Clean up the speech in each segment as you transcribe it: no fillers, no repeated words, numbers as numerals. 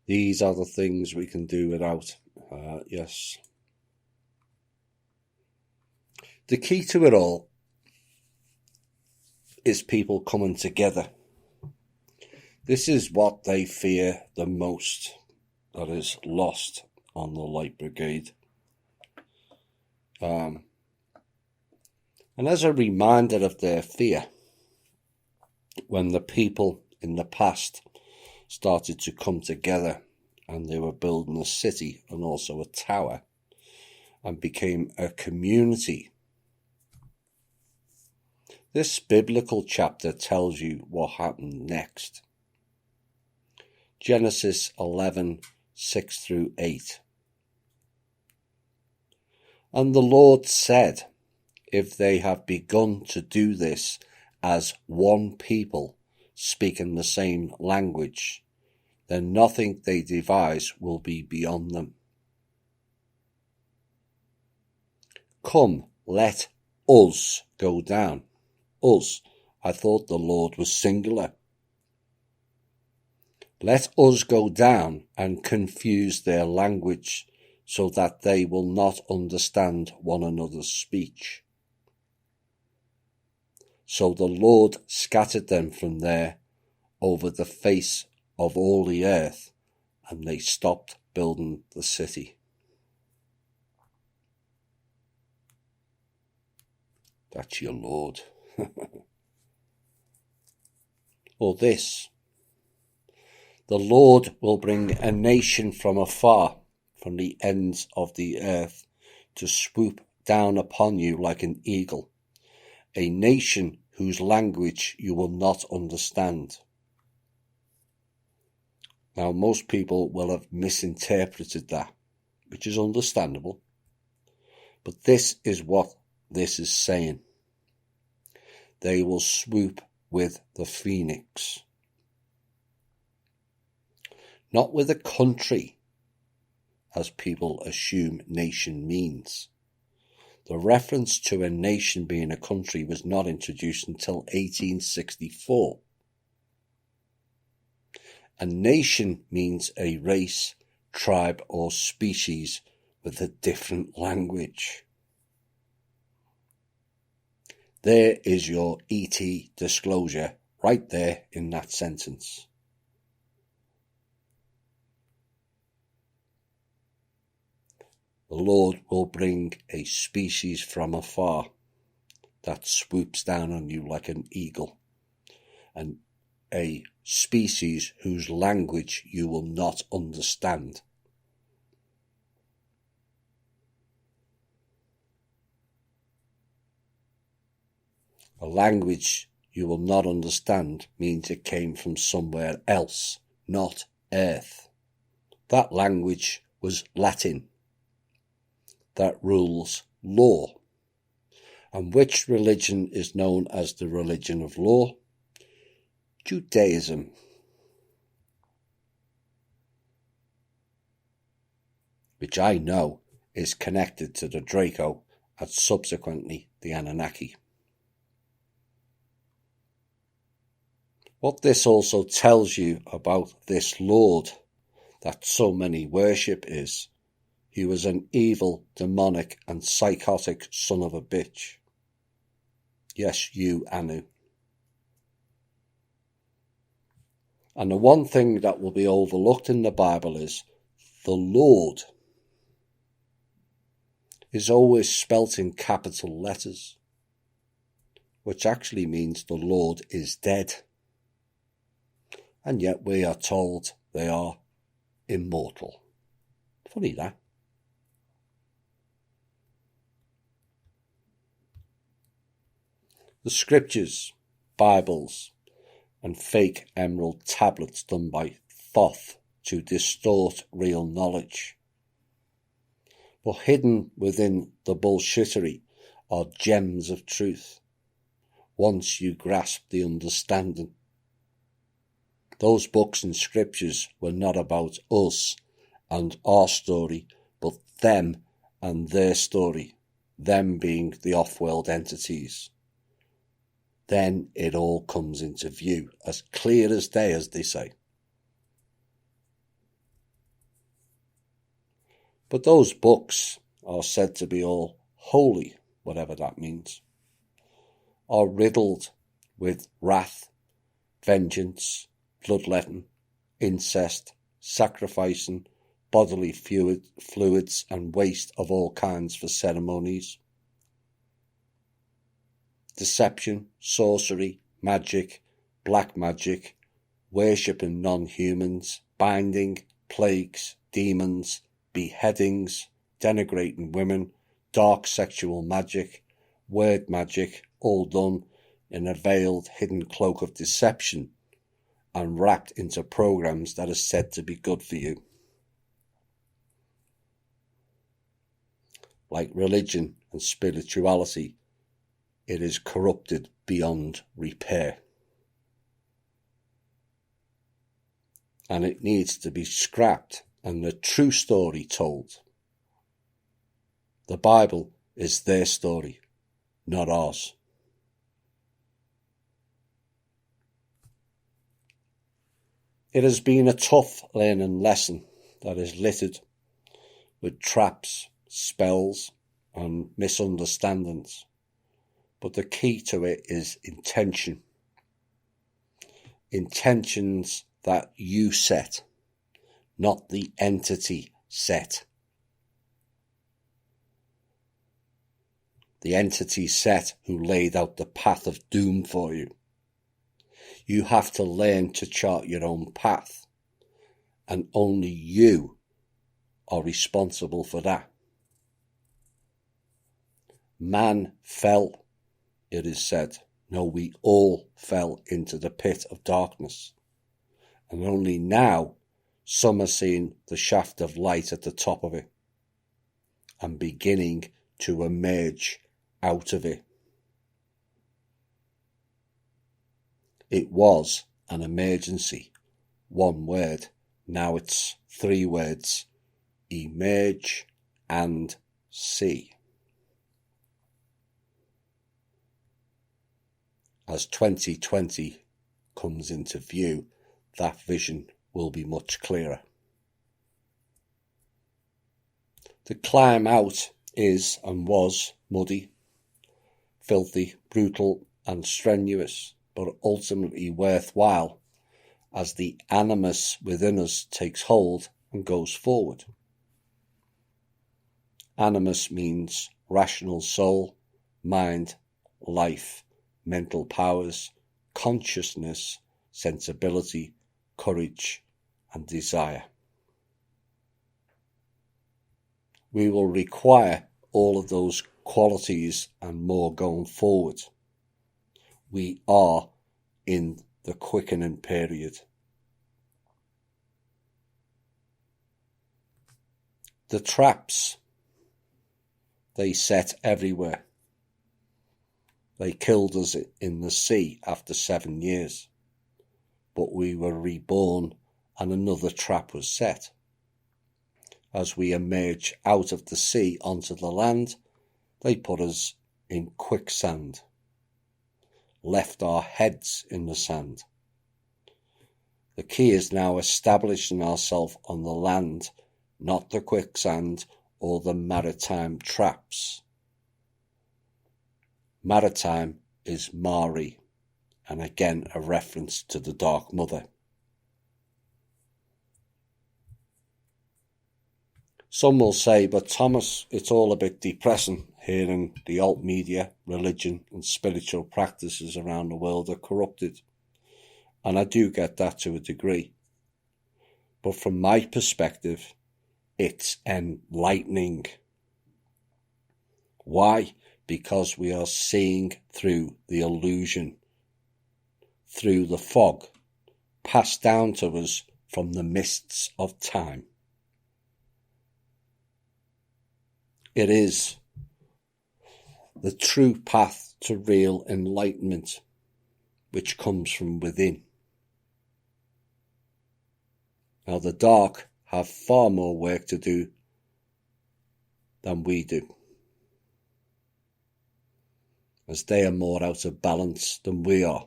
These are the things we can do without. Yes. The key to it all is people coming together. This is what they fear the most, that is lost on the Light Brigade. And as a reminder of their fear, when the people in the past started to come together and they were building a city and also a tower and became a community, this biblical chapter tells you what happened next. Genesis 11:6-8. And the Lord said, if they have begun to do this as one people, speaking the same language, then nothing they devise will be beyond them. Come, let us go down. Us, I thought the Lord was singular. Let us go down and confuse their language, so that they will not understand one another's speech. So the Lord scattered them from there over the face of all the earth, and they stopped building the city. That's your Lord. Or this, the Lord will bring a nation from afar, from the ends of the earth, to swoop down upon you like an eagle, a nation whose language you will not understand. Now, most people will have misinterpreted that, which is understandable, but this is what this is saying. They will swoop with the phoenix. Not with a country, as people assume nation means. The reference to a nation being a country was not introduced until 1864. A nation means a race, tribe, or species with a different language. There is your ET disclosure right there in that sentence. The Lord will bring a species from afar that swoops down on you like an eagle, and a species whose language you will not understand. A language you will not understand means it came from somewhere else, not Earth. That language was Latin. That rules law. And which religion is known as the religion of law? Judaism. Which I know is connected to the Draco and subsequently the Anunnaki. What this also tells you about this Lord that so many worship is, he was an evil, demonic and psychotic son of a bitch. Yes, you, Anu. And the one thing that will be overlooked in the Bible is the Lord is always spelt in capital letters, which actually means the Lord is dead. And yet we are told they are immortal. Funny that. The scriptures, Bibles, and fake emerald tablets done by Thoth to distort real knowledge. But hidden within the bullshittery are gems of truth, once you grasp the understanding. Those books and scriptures were not about us and our story, but them and their story, them being the off-world entities. Then it all comes into view, as clear as day, as they say. But those books are said to be all holy, whatever that means, are riddled with wrath, vengeance, bloodletting, incest, sacrificing, bodily fluids and waste of all kinds for ceremonies. Deception, sorcery, magic, black magic, worshipping non-humans, binding, plagues, demons, beheadings, denigrating women, dark sexual magic, word magic, all done in a veiled hidden cloak of deception and wrapped into programs that are said to be good for you. Like religion and spirituality, it is corrupted beyond repair. And it needs to be scrapped and the true story told. The Bible is their story, not ours. It has been a tough learning lesson that is littered with traps, spells, and misunderstandings. But the key to it is intention. Intentions that you set, not the entity set. The entity set who laid out the path of doom for you. You have to learn to chart your own path, and only you are responsible for that. Man fell, it is said. No, we all fell into the pit of darkness. And only now some are seeing the shaft of light at the top of it and beginning to emerge out of it. It was an emergency. One word. Now it's 3 words. Emerge and see. As 2020 comes into view, that vision will be much clearer. The climb out is and was muddy, filthy, brutal and strenuous, but ultimately worthwhile as the animus within us takes hold and goes forward. Animus means rational soul, mind, life, mental powers, consciousness, sensibility, courage, and desire. We will require all of those qualities and more going forward. We are in the quickening period. The traps they set everywhere. They killed us in the sea after 7 years, but we were reborn and another trap was set. As we emerge out of the sea onto the land, they put us in quicksand, left our heads in the sand. The key is now establishing ourselves on the land, not the quicksand or the maritime traps. Maritime is Mari, and again a reference to the Dark Mother. Some will say, but Thomas, it's all a bit depressing hearing the alt media, religion and spiritual practices around the world are corrupted. And I do get that to a degree. But from my perspective, it's enlightening. Why? Because we are seeing through the illusion, through the fog, passed down to us from the mists of time. It is the true path to real enlightenment, which comes from within. Now the dark have far more work to do than we do, as they are more out of balance than we are,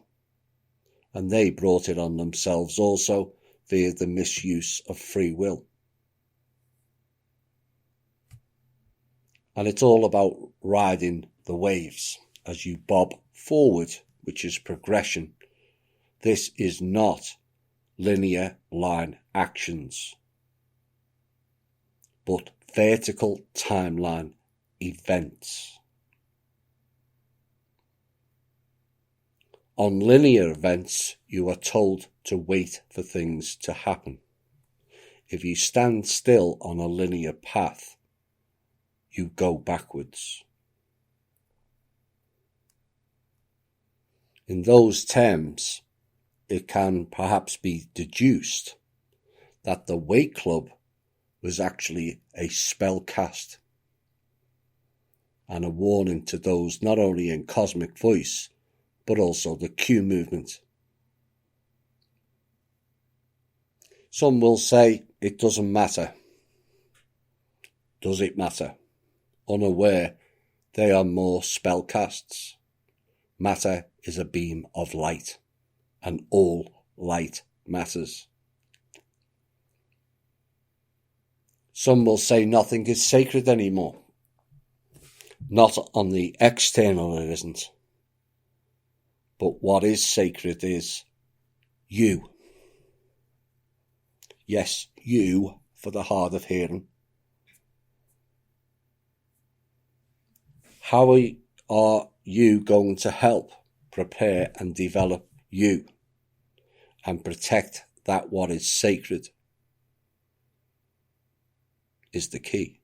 and they brought it on themselves also via the misuse of free will. And it's all about riding the waves as you bob forward, which is progression. This is not linear line actions, but vertical timeline events. On linear events, you are told to wait for things to happen. If you stand still on a linear path, you go backwards. In those terms, it can perhaps be deduced that the Wake Club was actually a spell cast and a warning to those not only in Cosmic Voice, but also the Q movement. Some will say it doesn't matter. Does it matter? Unaware they are more spell casts. Matter is a beam of light, and all light matters. Some will say nothing is sacred anymore. Not on the external it isn't. But what is sacred is you. Yes, you, for the hard of hearing. How are you going to help prepare and develop you and protect that what is sacred is the key.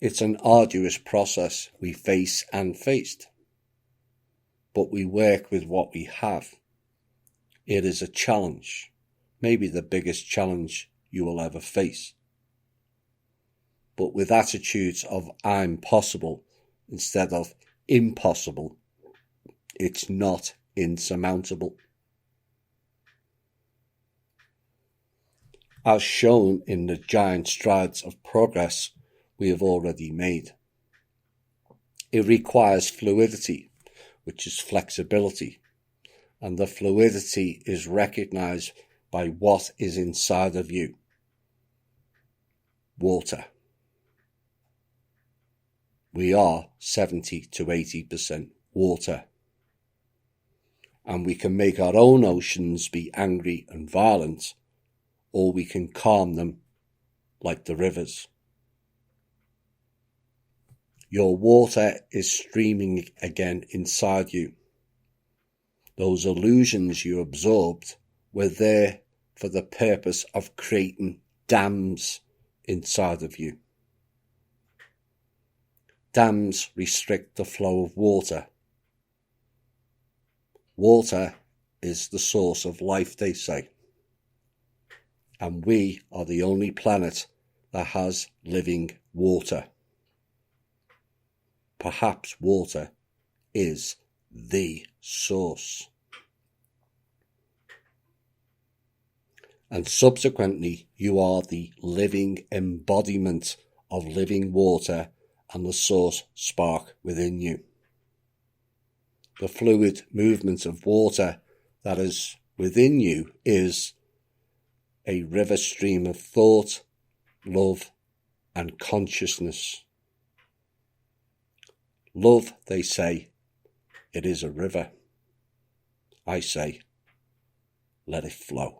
It's an arduous process we face and faced, but we work with what we have. It is a challenge, maybe the biggest challenge you will ever face. But with attitudes of I'm possible instead of impossible, it's not insurmountable. As shown in the giant strides of progress we have already made. It requires fluidity, which is flexibility, and the fluidity is recognized by what is inside of you. Water. We are 70 to 80% water. And we can make our own oceans be angry and violent, or we can calm them like the rivers. Your water is streaming again inside you. Those illusions you absorbed were there for the purpose of creating dams inside of you. Dams restrict the flow of water. Water is the source of life, they say. And we are the only planet that has living water. Perhaps water is the source. And subsequently, you are the living embodiment of living water and the source spark within you. The fluid movement of water that is within you is a river stream of thought, love, and consciousness. Love, they say, it is a river. I say, let it flow.